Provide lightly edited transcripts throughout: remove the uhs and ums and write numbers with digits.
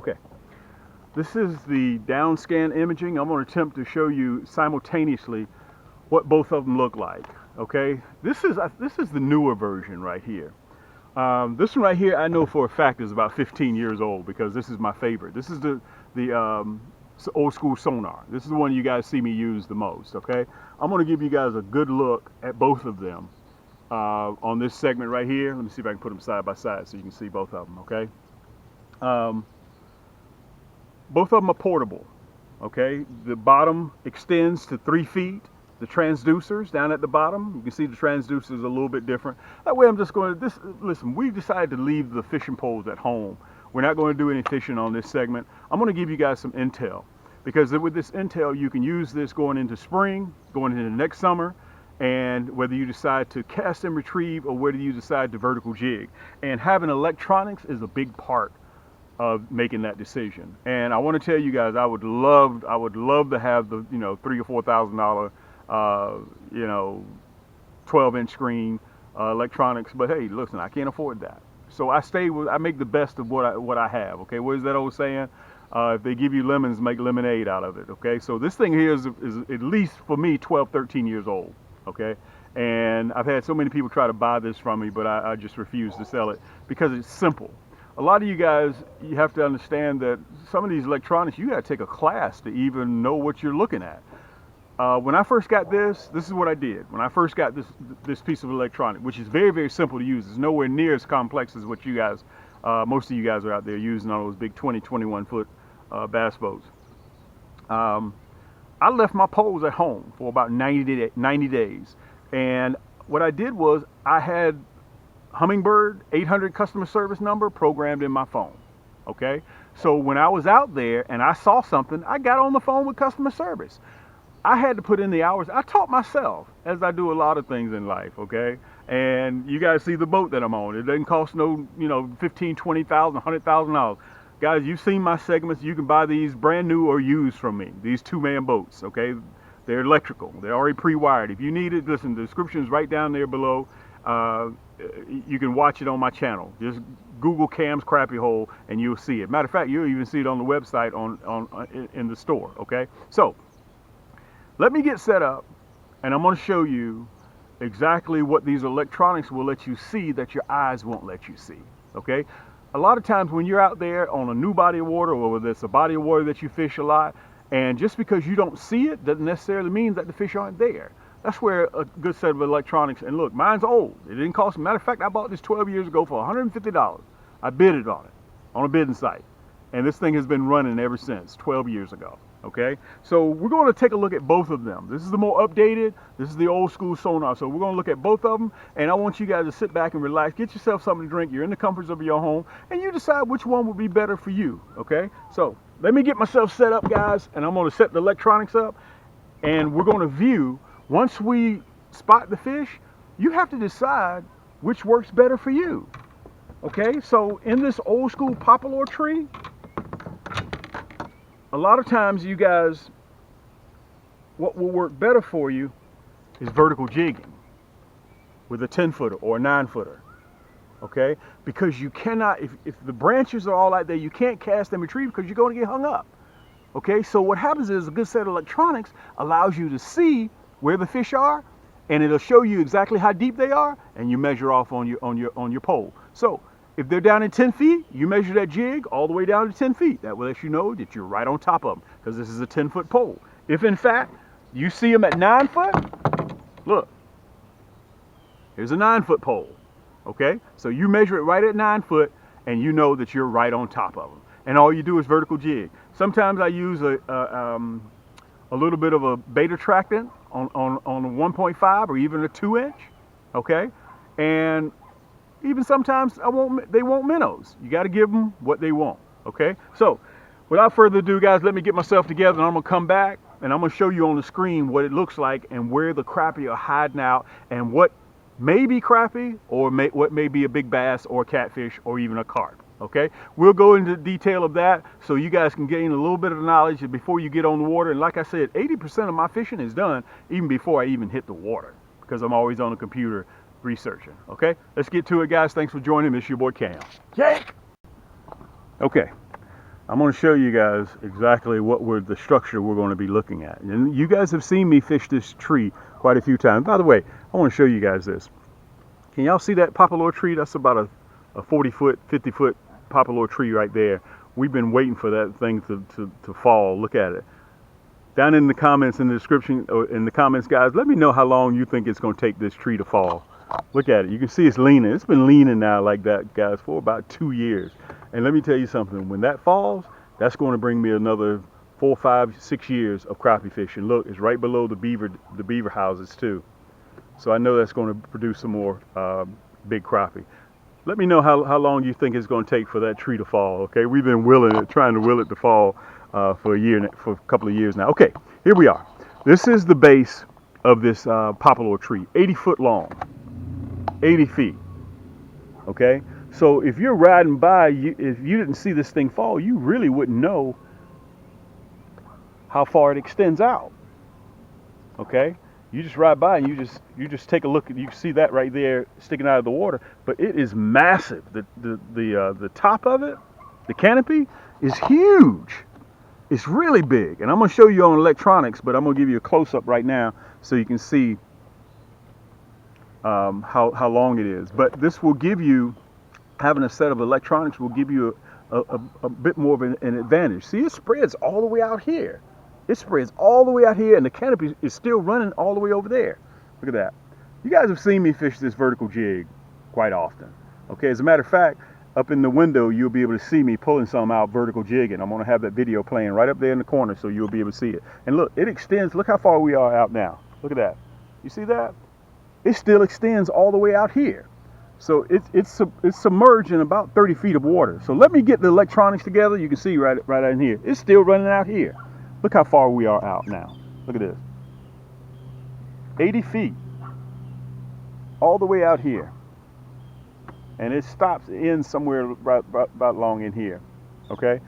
Okay, this is the down scan imaging. I'm going to attempt to show you simultaneously what both of them look like. Okay, this is the newer version right here. This one right here, I know for a fact is about 15 years old because this is my favorite. This is the old school Sonar. This is the one you guys see me use the most. Okay, I'm going to give you guys a good look at both of them on this segment right here. Let me see if I can put them side by side so you can see both of them. Okay. Both of them are portable, okay? The bottom extends to 3 feet. The transducers down at the bottom, you can see the transducers are a little bit different. That way I'm just going to, listen, we decided to leave the fishing poles at home. We're not going to do any fishing on this segment. I'm going to give you guys some intel because with this intel, you can use this going into spring, going into next summer, and whether you decide to cast and retrieve or whether you decide to vertical jig. And having electronics is a big part of making that decision. And I want to tell you guys, I would love to have the $3,000 or $4,000 12-inch screen electronics, but hey, listen, I can't afford that. So I make the best of what I have. Okay, what is that old saying? If they give you lemons, make lemonade out of it. Okay, so this thing here is at least for me 12, 13 years old. Okay, and I've had so many people try to buy this from me, but I just refuse to sell it because it's simple. A lot of you guys, you have to understand that some of these electronics, you got to take a class to even know what you're looking at. When I first got this is what I did. When I first got this piece of electronic, which is very, very simple to use. It's nowhere near as complex as what you guys, most of you guys are out there using on those big 20, 21 foot bass boats. I left my poles at home for about 90 days. And what I did was I had Humminbird 800 customer service number programmed in my phone. Okay, so when I was out there and I saw something, I got on the phone with customer service. I had to put in the hours. I taught myself, as I do a lot of things in life. Okay, and you guys see the boat that I'm on. It doesn't cost no $15,000, $20,000, $100,000. Guys, you've seen my segments. You can buy these brand new or used from me. These 2-man boats. Okay, they're electrical. They're already pre-wired. If you need it, listen. The description is right down there below. You can watch it on my channel. Just Google Cam's Crappie Hole and you'll see it. Matter of fact, you'll even see it on the website in the store. Okay, so let me get set up and I'm going to show you exactly what these electronics will let you see that your eyes won't let you see. Okay, a lot of times when you're out there on a new body of water, or whether it's a body of water that you fish a lot, and just because you don't see it doesn't necessarily mean that the fish aren't there. That's where a good set of electronics, and look, mine's old. It didn't cost me. Matter of fact, I bought this 12 years ago for $150. I bid it on a bidding site. And this thing has been running ever since, 12 years ago. Okay? So we're going to take a look at both of them. This is the more updated. This is the old school Sonar. So we're going to look at both of them. And I want you guys to sit back and relax. Get yourself something to drink. You're in the comforts of your home. And you decide which one would be better for you. Okay? So let me get myself set up, guys. And I'm going to set the electronics up. And we're going to view. Once we spot the fish, you have to decide which works better for you. Okay, so in this old school poplar tree, a lot of times you guys, what will work better for you is vertical jigging with a 10-footer or a 9-footer. Okay, because you cannot, if the branches are all out there, you can't cast and retrieve because you're going to get hung up. Okay, so what happens is a good set of electronics allows you to see where the fish are, and it'll show you exactly how deep they are, and you measure off on your pole. So if they're down in 10 feet, you measure that jig all the way down to 10 feet. That will let you know that you're right on top of them, because this is a 10-foot pole. If in fact you see them at 9 foot, look, here's a 9-foot pole. Okay, so you measure it right at 9 foot, and you know that you're right on top of them. And all you do is vertical jig. Sometimes I use a little bit of a beta attractant on a 1.5 or even a 2-inch, okay? And even sometimes they want minnows. You got to give them what they want, okay? So without further ado, guys, let me get myself together and I'm going to come back and I'm going to show you on the screen what it looks like and where the crappie are hiding out and what may be crappie or what may be a big bass or catfish or even a carp. Okay, we'll go into detail of that so you guys can gain a little bit of knowledge before you get on the water. And like I said, 80% of my fishing is done even before I even hit the water because I'm always on the computer researching. Okay, let's get to it, guys. Thanks for joining me. It's your boy Cam. Yank! Okay, I'm going to show you guys exactly the structure we're going to be looking at. And you guys have seen me fish this tree quite a few times. By the way, I want to show you guys this. Can y'all see that poplar tree? That's about a 40-foot, 50-foot poplar tree right there. We've been waiting for that thing to fall. Look at it. Down in the comments, in the description, or in the comments, guys, let me know how long you think it's going to take this tree to fall. Look at it. You can see it's leaning. It's been leaning now like that, guys, for about 2 years. And let me tell you something. When that falls, that's going to bring me another 4, 5, 6 years of crappie fishing. Look, it's right below the beaver houses too. So I know that's going to produce some more big crappie. Let me know how long you think it's going to take for that tree to fall. Okay, we've been trying to will it to fall for a couple of years now. Okay, here we are. This is the base of this poplar tree, 80 foot long, 80 feet. Okay, so if you're riding by, if you didn't see this thing fall, you really wouldn't know how far it extends out. Okay, you just ride by and you just take a look. You can see that right there sticking out of the water, but it is massive. The top of it, the canopy, is huge. It's really big, and I'm going to show you on electronics, but I'm going to give you a close-up right now so you can see how long it is. But this will give you, having a set of electronics will give you a bit more of an advantage. See, it spreads all the way out here. It spreads all the way out here, and the canopy is still running all the way over there. Look at that. You guys have seen me fish this vertical jig quite often. Okay, as a matter of fact, up in the window, you'll be able to see me pulling some out vertical jigging. I'm going to have that video playing right up there in the corner so you'll be able to see it. And look, it extends. Look how far we are out now. Look at that. You see that? It still extends all the way out here. So it's submerged in about 30 feet of water. So let me get the electronics together. You can see right in here. It's still running out here. Look how far we are out now. Look at this. 80 feet. All the way out here. And it ends somewhere right about along in here. Okay?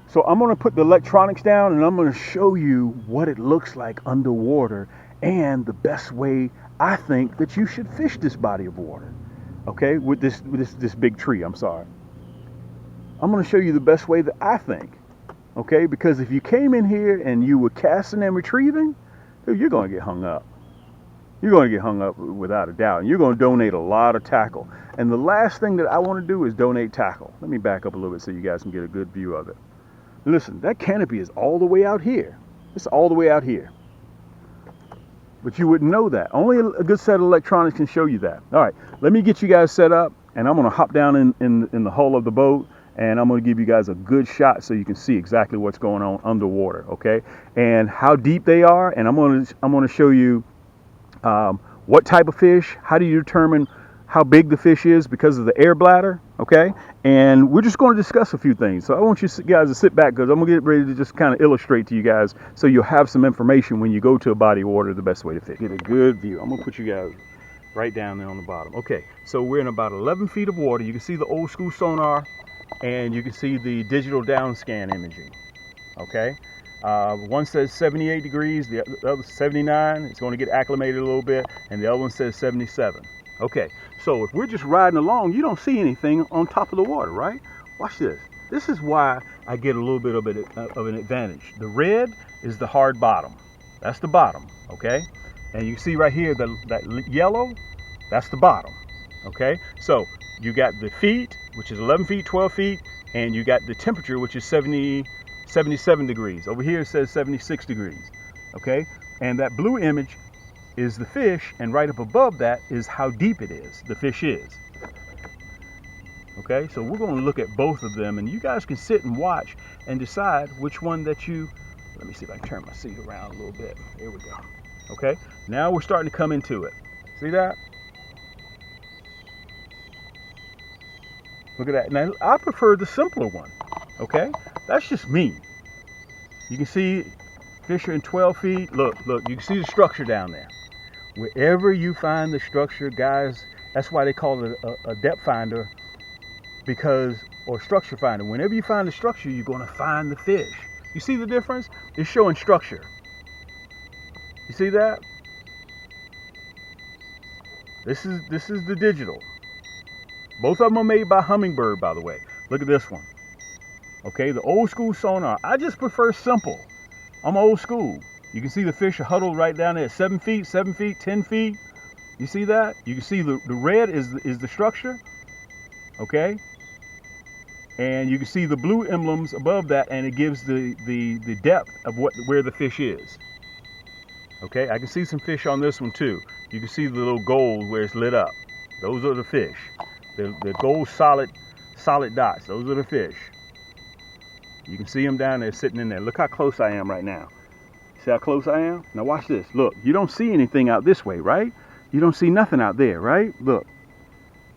So I'm going to put the electronics down and I'm going to show you what it looks like underwater and the best way I think that you should fish this body of water. Okay? With this big tree, I'm sorry. I'm going to show you the best way that I think. Okay? Because if you came in here and you were casting and retrieving, dude, you're going to get hung up. You're going to get hung up without a doubt. And you're going to donate a lot of tackle. And the last thing that I want to do is donate tackle. Let me back up a little bit so you guys can get a good view of it. Listen, that canopy is all the way out here. It's all the way out here. But you wouldn't know that. Only a good set of electronics can show you that. All right, let me get you guys set up. And I'm going to hop down in the hull of the boat. And I'm going to give you guys a good shot so you can see exactly what's going on underwater. Okay? And how deep they are. And I'm going to show you what type of fish, how do you determine how big the fish is because of the air bladder, okay? And we're just going to discuss a few things. So I want you guys to sit back because I'm going to get ready to just kind of illustrate to you guys so you'll have some information when you go to a body of water, the best way to fish. Get a good view. I'm going to put you guys right down there on the bottom. Okay, so we're in about 11 feet of water. You can see the old school sonar and you can see the digital down scan imaging, okay? One says 78 degrees, the other 79. It's going to get acclimated a little bit, and the other one says 77. Okay, so if we're just riding along, you don't see anything on top of the water, right? Watch this. This is why I get a little bit of an advantage. The red is the hard bottom. That's the bottom, okay? And you see right here that yellow, that's the bottom, okay? So you got the feet, which is 11 feet, 12 feet, and you got the temperature, which is 77 degrees. Over here it says 76 degrees, okay? And that blue image is the fish, and right up above that is how deep it is, the fish is. Okay, so we're going to look at both of them, and you guys can sit and watch and decide which one that you, let me see if I can turn my seat around a little bit. Here we go. Okay, now we're starting to come into it. See that? Look at that. Now, I prefer the simpler one, okay? That's just me. You can see fish are in 12 feet. Look, you can see the structure down there. Wherever you find the structure, guys, that's why they call it a depth finder, or structure finder. Whenever you find the structure, you're going to find the fish. You see the difference? It's showing structure. You see that? This is the digital. Both of them are made by Humminbird, by the way. Look at this one. Okay, the old school sonar. I just prefer simple. I'm old school. You can see the fish are huddled right down there at 7 feet, 7 feet, 10 feet. You see that? You can see the red is the structure. Okay, and you can see the blue emblems above that, and it gives the depth of where the fish is. Okay, I can see some fish on this one too. You can see the little gold where it's lit up. Those are the fish. The gold solid dots. Those are the fish. You can see them down there sitting in there. Look how close I am right now. See how close I am? Now watch this. Look, you don't see anything out this way, right? You don't see nothing out there, right? Look,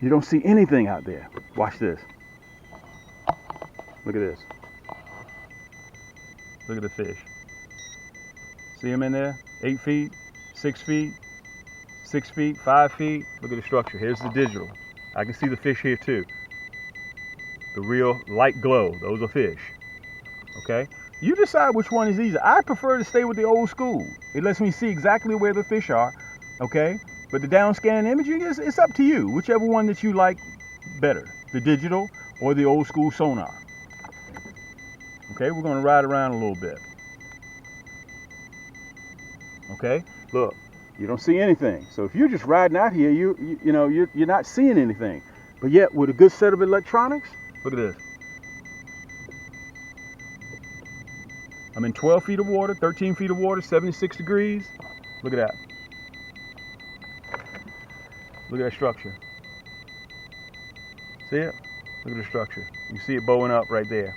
you don't see anything out there. Watch this. Look at this. Look at the fish. See them in there? 8 feet, 6 feet, 6 feet, 5 feet. Look at the structure. Here's the digital. I can see the fish here too. The real light glow. Those are fish. Okay? You decide which one is easier. I prefer to stay with the old school. It lets me see exactly where the fish are. Okay? But the down scan imaging, it's up to you. Whichever one that you like better. The digital or the old school sonar. Okay? We're going to ride around a little bit. Okay? Look, you don't see anything. So if you're just riding out here, you're not seeing anything. But yet with a good set of electronics, look at this. I'm in 12 feet of water, 13 feet of water, 76 degrees. Look at that. Look at that structure. See it? Look at the structure. You see it bowing up right there.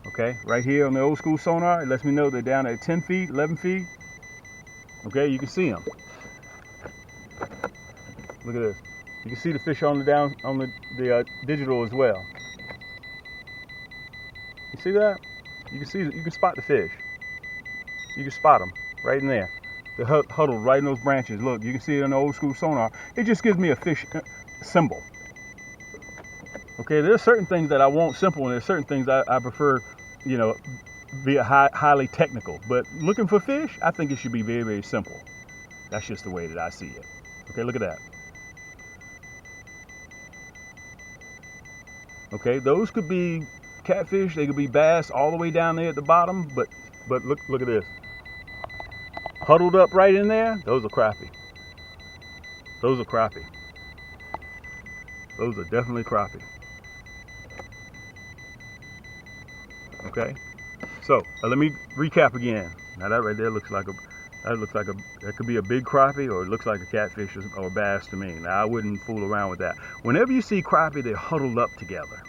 Okay, right here on the old school sonar, it lets me know they're down at 10 feet, 11 feet. Okay, you can see them. Look at this. You can see the fish on the digital as well. You see that? You can spot the fish. You can spot them right in there. They're huddled right in those branches. Look, you can see it on the old school sonar. It just gives me a fish symbol. Okay, there's certain things that I want simple, and there's certain things I prefer, be highly technical. But looking for fish, I think it should be very, very simple. That's just the way that I see it. Okay, look at that. Okay, those could be catfish, they could be bass all the way down there at the bottom, but look at this. Huddled up right in there, those are crappie. Those are crappie. Those are definitely crappie. Okay, so let me recap again. Now that right there looks like that could be a big crappie, or it looks like a catfish or a bass to me. Now I wouldn't fool around with that. Whenever you see crappie, they're huddled up together.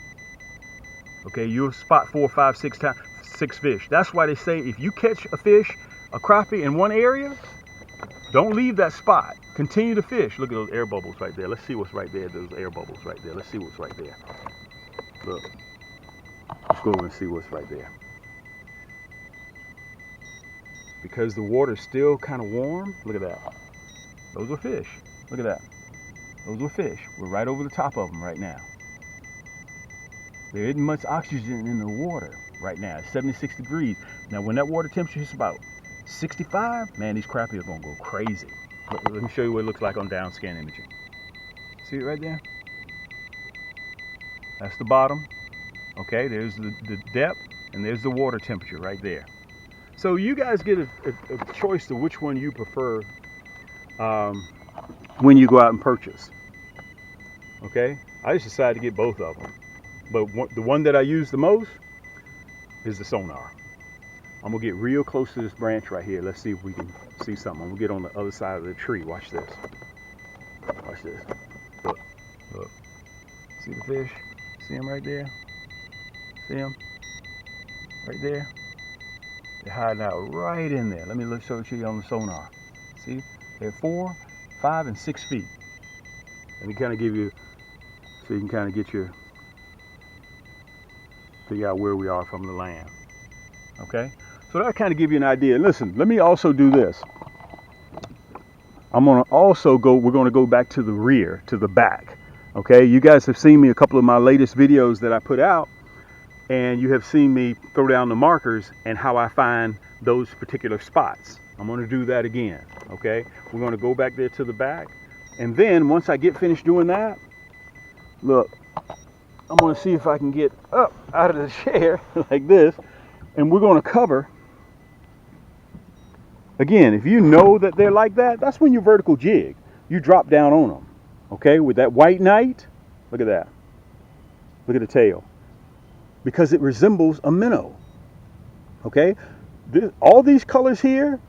Okay, you'll spot 4, 5, 6 fish. That's why they say if you catch a fish, a crappie in one area, don't leave that spot. Continue to fish. Look at those air bubbles right there. Let's see what's right there. Those air bubbles right there. Let's see what's right there. Look. Let's go over and see what's right there. Because the water's still kind of warm. Look at that. Those are fish. Look at that. Those are fish. We're right over the top of them right now. There isn't much oxygen in the water right now. It's 76 degrees. Now, when that water temperature is about 65, man, these crappie are going to go crazy. Let me show you what it looks like on down scan imaging. See it right there? That's the bottom. Okay, there's the depth, and there's the water temperature right there. So you guys get a choice to which one you prefer when you go out and purchase. Okay, I just decided to get both of them. But the one that I use the most is the sonar. I'm gonna get real close to this branch right here. Let's see if we can see something. I'm gonna get on the other side of the tree. Watch this. Watch this. Look, look. See the fish? See them right there? See them? Right there? They're hiding out right in there. Let me show you on the sonar. See? They're 4, 5, and 6 feet. Let me kind of give you, so you can kind of get your, figure out where we are from the land. Okay? So that kind of give you an idea. Listen, let me also do this. I'm going to also we're going to go back to the rear, to the back. Okay? You guys have seen me a couple of my latest videos that I put out, and you have seen me throw down the markers and how I find those particular spots. I'm going to do that again. Okay? We're going to go back there to the back. And then once I get finished doing that, look, I'm going to see if I can get up out of the chair like this, and we're going to cover. Again, if you know that they're like that, that's when you vertical jig. You drop down on them, okay? With that white knight, look at that. Look at the tail. Because it resembles a minnow, okay? All these colors here,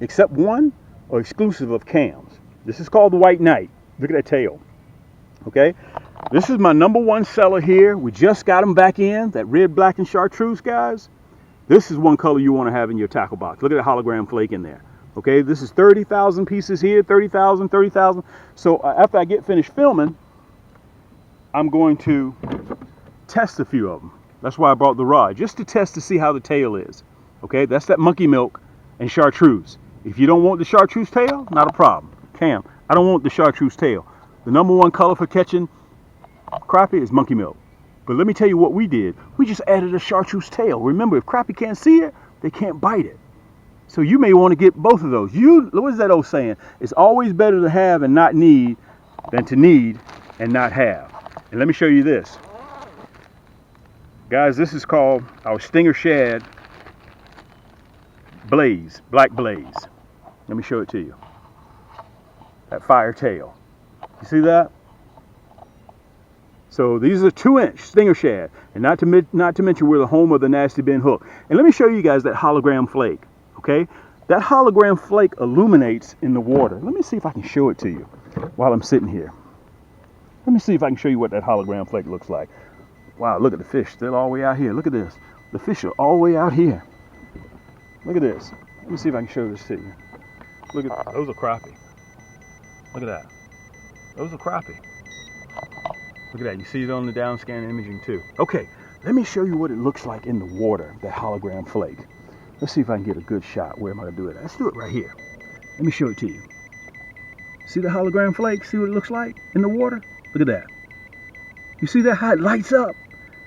except one, are exclusive of cams. This is called the white knight. Look at that tail, okay? This is my #1 seller here. We just got them back in, that red, black, and chartreuse, guys. This is one color you want to have in your tackle box. Look at the hologram flake in there. Okay, this is 30,000 pieces here, 30,000, 30,000. So after I get finished filming, I'm going to test a few of them. That's why I brought the rod, just to test to see how the tail is. Okay, that's that monkey milk and chartreuse. If you don't want the chartreuse tail, not a problem. Cam, I don't want the chartreuse tail. The #1 color for catching crappie is monkey milk. But let me tell you what we did. We just added a chartreuse tail. Remember, if crappie can't see it, they can't bite it. So you may want to get both of those. What is that old saying? It's always better to have and not need than to need and not have. And let me show you this. Guys, this is called our Stinger Shad Blaze, Black Blaze. Let me show it to you. That fire tail. You see that? So these are 2-inch Stinger Shad, and not to mention we're the home of the Nasty Ben hook. And let me show you guys that hologram flake, okay? That hologram flake illuminates in the water. Let me see if I can show it to you while I'm sitting here. Let me see if I can show you what that hologram flake looks like. Wow, look at the fish, still all the way out here. Look at this. The fish are all the way out here. Look at this. Let me see if I can show this to you. Look at those are crappie. Look at that. Those are crappie. Look at that, you see it on the down scan imaging too. Okay, let me show you what it looks like in the water, that hologram flake. Let's see if I can get a good shot. Where am I gonna do it? Let's do it right here. Let me show it to you. See the hologram flake? See what it looks like in the water? Look at that. You see that, how it lights up?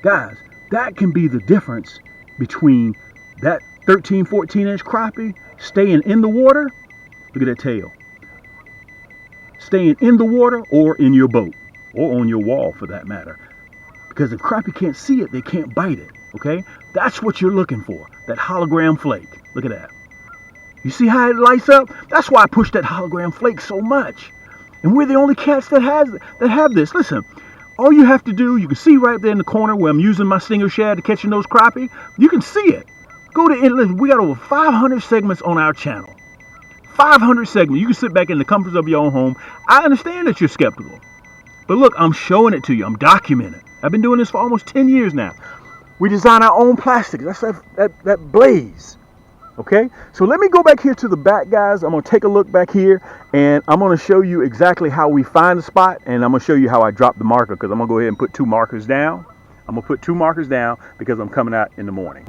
Guys, that can be the difference between that 13, 14-inch crappie staying in the water. Look at that tail. Staying in the water or in your boat. Or on your wall for that matter. Because if crappie can't see it, they can't bite it, okay? That's what you're looking for, that hologram flake. Look at that. You see how it lights up? That's why I push that hologram flake so much. And we're the only cats that have this. Listen, all you have to do, you can see right there in the corner where I'm using my Stinger Shad to catching those crappie. You can see it. Go to it. We got over 500 segments on our channel. 500 segments. You can sit back in the comforts of your own home. I understand that you're skeptical. But look, I'm showing it to you. I'm documenting. I've been doing this for almost 10 years now. We design our own plastic. That's that blaze. Okay? So let me go back here to the back, guys. I'm going to take a look back here, and I'm going to show you exactly how we find the spot, and I'm going to show you how I drop the marker, because I'm going to go ahead and put 2 markers down. I'm going to put 2 markers down because I'm coming out in the morning.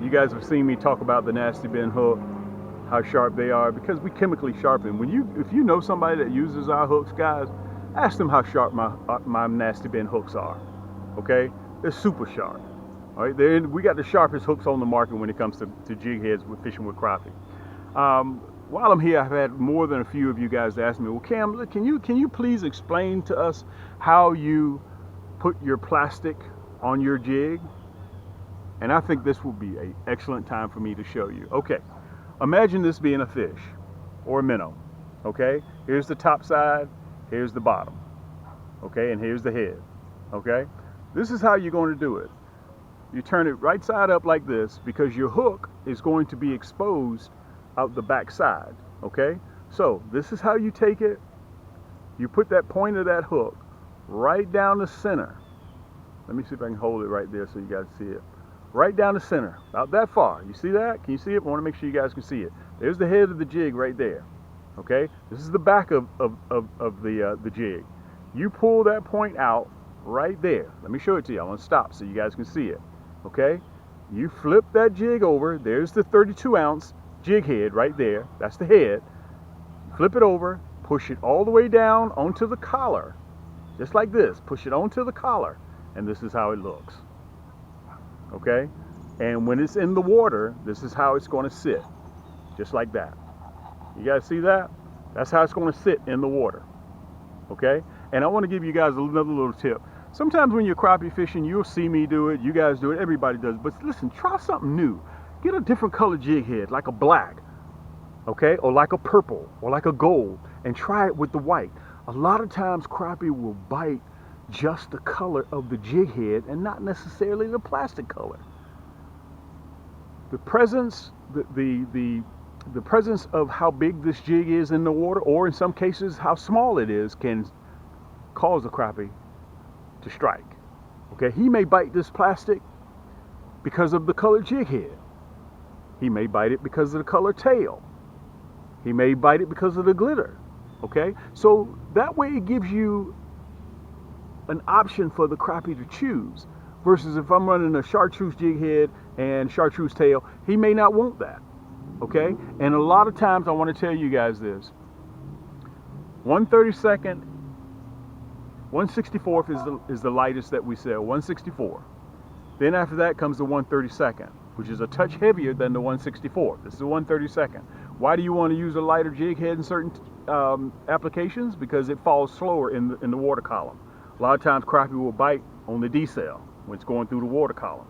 You guys have seen me talk about the Nasty Ben hook, how sharp they are, because we chemically sharpen. If you know somebody that uses our hooks, guys, ask them how sharp my Nasty Ben hooks are. Okay, they're super sharp. All right, we got the sharpest hooks on the market when it comes to jig heads with fishing with crappie. While I'm here, I've had more than a few of you guys ask me, well, Cam, can you please explain to us how you put your plastic on your jig? And I think this will be an excellent time for me to show you. Okay, imagine this being a fish or a minnow. Okay, here's the top side. Here's the bottom, okay, and here's the head, okay? This is how you're going to do it. You turn it right side up like this because your hook is going to be exposed out the back side, okay? So this is how you take it. You put that point of that hook right down the center. Let me see if I can hold it right there so you guys see it. Right down the center, about that far. You see that? Can you see it? I want to make sure you guys can see it. There's the head of the jig right there. Okay, this is the back of the jig. You pull that point out right there. Let me show it to you. I want to stop so you guys can see it. Okay, you flip that jig over. There's the 32-ounce jig head right there. That's the head. Flip it over, push it all the way down onto the collar, just like this. Push it onto the collar, and this is how it looks. Okay, and when it's in the water, this is how it's going to sit, just like that. You guys see that? That's how it's going to sit in the water. Okay? And I want to give you guys another little tip. Sometimes when you're crappie fishing, you'll see me do it, you guys do it, everybody does it. But listen, try something new. Get a different color jig head, like a black, okay, or like a purple, or like a gold, and try it with the white. A lot of times crappie will bite just the color of the jig head and not necessarily the plastic color. The presence, the presence of how big this jig is in the water, or in some cases how small it is, can cause a crappie to strike. Okay, he may bite this plastic because of the color jig head. He may bite it because of the color tail. He may bite it because of the glitter. Okay, so that way it gives you an option for the crappie to choose, versus if I'm running a Chartreuse jig head and Chartreuse tail, he may not want that. Okay, and a lot of times I want to tell you guys this: 1/32, 1/64 is the lightest that we sell, 1/64. Then after that comes the 1/32, which is a touch heavier than the 1/64. This is the 1/32. Why do you want to use a lighter jig head in certain applications? Because it falls slower in the water column. A lot of times crappie will bite on the decel when it's going through the water column.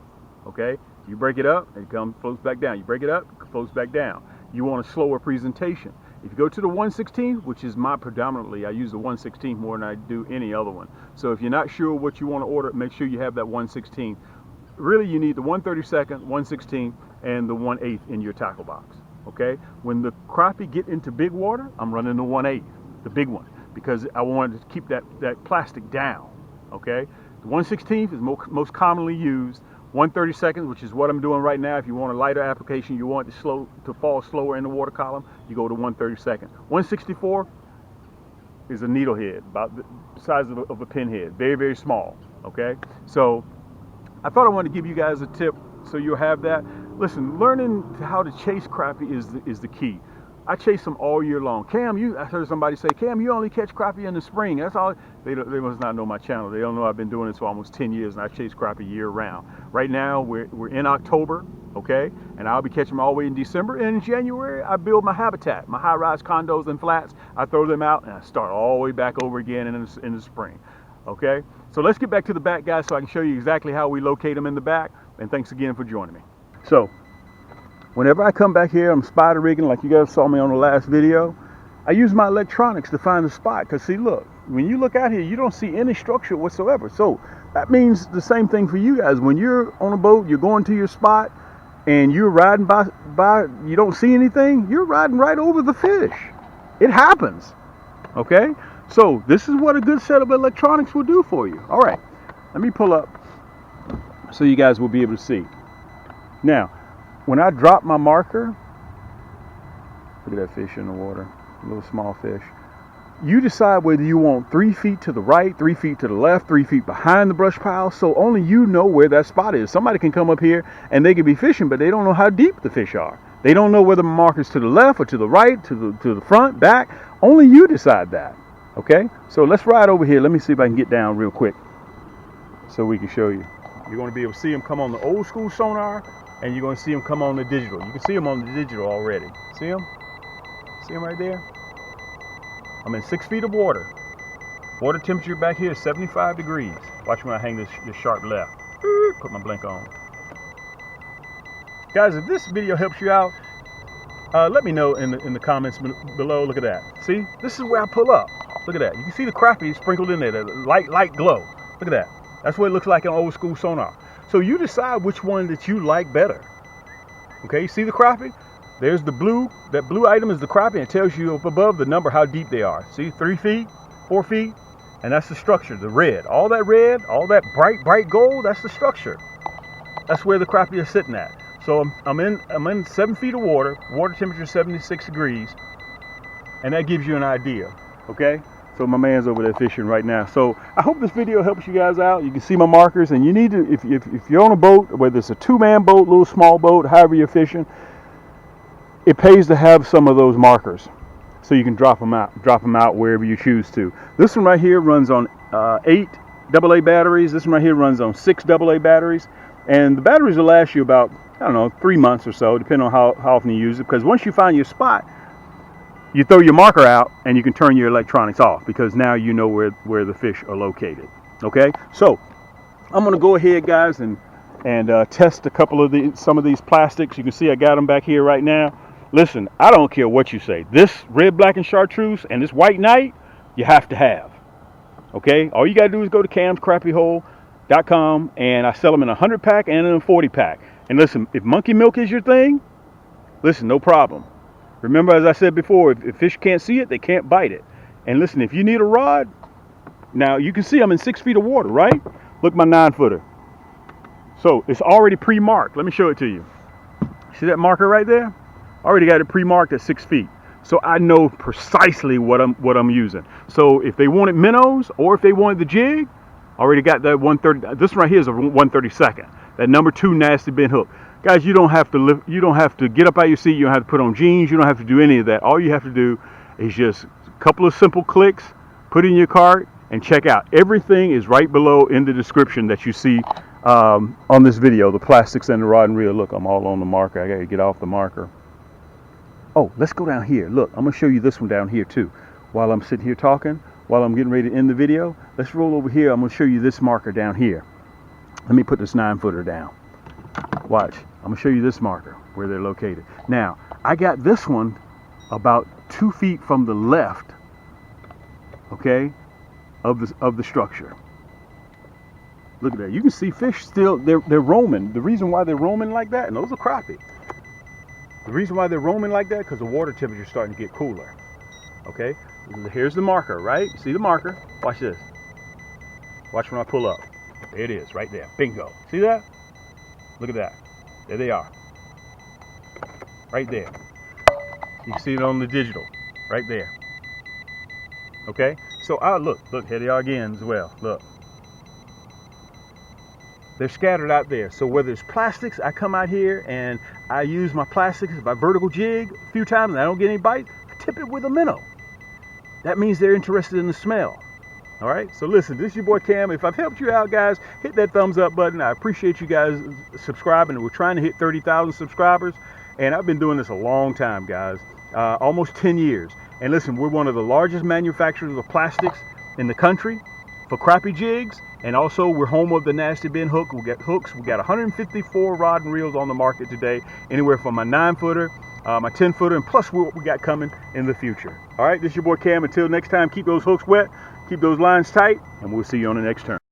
Okay, you break it up, it floats back down. You break it up, it floats back down. You want a slower presentation. If you go to the 1/16, which is my predominantly, I use the 1/16 more than I do any other one. So if you're not sure what you want to order, make sure you have that 1/16. Really, you need the 1/32, 1/16, and the 1/8 in your tackle box. Okay, when the crappie get into big water, I'm running the 1/8, the big one, because I wanted to keep that plastic down. Okay, the 1/16 is most commonly used. 1/32, which is what I'm doing right now. If you want a lighter application, you want it to fall slower in the water column, you go to 1/32. 1/64 is a needle head, about the size of a pin head, very, very small. Okay, so I thought I wanted to give you guys a tip so you'll have that. Listen, learning how to chase crappie is the key. I chase them all year long. Cam, I heard somebody say, Cam, you only catch crappie in the spring. That's all. They must not know my channel. They don't know I've been doing this for almost 10 years, and I chase crappie year round. Right now, we're in October, okay? And I'll be catching them all the way in December. And in January, I build my habitat, my high-rise condos and flats. I throw them out, and I start all the way back over again in the spring, okay? So let's get back to the back, guys, so I can show you exactly how we locate them in the back. And thanks again for joining me. So, whenever I come back here, I'm spider rigging like you guys saw me on the last video. I use my electronics to find the spot, because see, look, when you look out here, you don't see any structure whatsoever. So that means the same thing for you guys. When you're on a boat, you're going to your spot, and you're riding by, you don't see anything, you're riding right over the fish. It happens, okay? So this is what a good set of electronics will do for you. All right, let me pull up so you guys will be able to see. Now, when I drop my marker, look at that fish in the water, a little small fish. You decide whether you want 3 feet to the right, 3 feet to the left, 3 feet behind the brush pile, so only you know where that spot is. Somebody can come up here and they can be fishing, but they don't know how deep the fish are. They don't know whether the marker's to the left or to the right, to the front, back. Only you decide that, okay? So let's ride over here. Let me see if I can get down real quick so we can show you. You're going to be able to see them come on the old school sonar, and you're going to see them come on the digital. You can see them on the digital already. See them? See them right there? I'm in 6 feet of water. Water temperature back here is 75 degrees. Watch when I hang this sharp left. Put my blink on. Guys, if this video helps you out, let me know in the comments below. Look at that. See? This is where I pull up. Look at that. You can see the crappie sprinkled in there, the light glow. Look at that. That's what it looks like in old school sonar. So you decide which one that you like better. Okay, see the crappie? There's the blue. That blue item is the crappie, and it tells you up above the number how deep they are. See, 3 feet, 4 feet, and that's the structure, the red. All that red, all that bright gold, that's the structure. That's where the crappie is sitting at. So I'm in 7 feet of water. Water temperature 76 degrees, and that gives you an idea. Okay. So my man's over there fishing right now. So I hope this video helps you guys out. You can see my markers, and you need to, if you're on a boat, whether it's a 2-man boat, little small boat, however you're fishing, it pays to have some of those markers so you can drop them out wherever you choose to. This one right here runs on 8 AA batteries. This one right here runs on 6 AA batteries, and the batteries will last you about, I don't know, 3 months or so, depending on how often you use it, because once you find your spot, you throw your marker out and you can turn your electronics off, because now you know where the fish are located. Okay, so I'm gonna go ahead, guys, and test a couple of some of these plastics. You can see I got them back here right now. Listen, I don't care what you say. This red, black, and chartreuse and this white knight, you have to have. Okay, all you gotta do is go to camscrappiehole.com, and I sell them in a 100-pack and in a 40-pack. And listen, if monkey milk is your thing, listen, no problem. Remember, as I said before, if fish can't see it, they can't bite it. And listen, if you need a rod, now you can see I'm in 6 feet of water, right? Look, my 9-footer. So it's already pre-marked. Let me show it to you. See that marker right there? Already got it pre-marked at 6 feet. So I know precisely what I'm using. So if they wanted minnows or if they wanted the jig, already got that 130. This one right here is a 132nd. That number 2 nasty bent hook. Guys, you don't have to lift, you don't have to get up out of your seat. You don't have to put on jeans. You don't have to do any of that. All you have to do is just a couple of simple clicks, put it in your cart, and check out. Everything is right below in the description that you see on this video. The plastics and the rod and reel. Look, I'm all on the marker. I gotta get off the marker. Oh, let's go down here. Look, I'm going to show you this one down here too. While I'm sitting here talking, while I'm getting ready to end the video, let's roll over here. I'm going to show you this marker down here. Let me put this 9-footer down. Watch. I'm going to show you this marker, where they're located. Now, I got this one about 2 feet from the left, okay, of the structure. Look at that. You can see fish still, they're roaming. The reason why they're roaming like that, and those are crappie. The reason why they're roaming like that, because the water temperature is starting to get cooler. Okay, here's the marker, right? See the marker? Watch this. Watch when I pull up. There it is, right there. Bingo. See that? Look at that. There they are. Right there. You can see it on the digital. Right there. Okay? So, look, here they are again as well. Look. They're scattered out there. So whether it's plastics, I come out here and I use my plastics, if I vertical jig a few times and I don't get any bite, I tip it with a minnow. That means they're interested in the smell. All right, so listen, this is your boy Cam. If I've helped you out, guys, hit that thumbs up button. I appreciate you guys subscribing. We're trying to hit 30,000 subscribers, and I've been doing this a long time, guys, almost 10 years. And listen, we're one of the largest manufacturers of plastics in the country for crappie jigs, and also we're home of the nasty bend hook. We got hooks. We got 154 rod and reels on the market today, anywhere from my 9-footer, my 10-footer, and plus what we got coming in the future. All right, this is your boy Cam. Until next time, keep those hooks wet, keep those lines tight, and we'll see you on the next turn.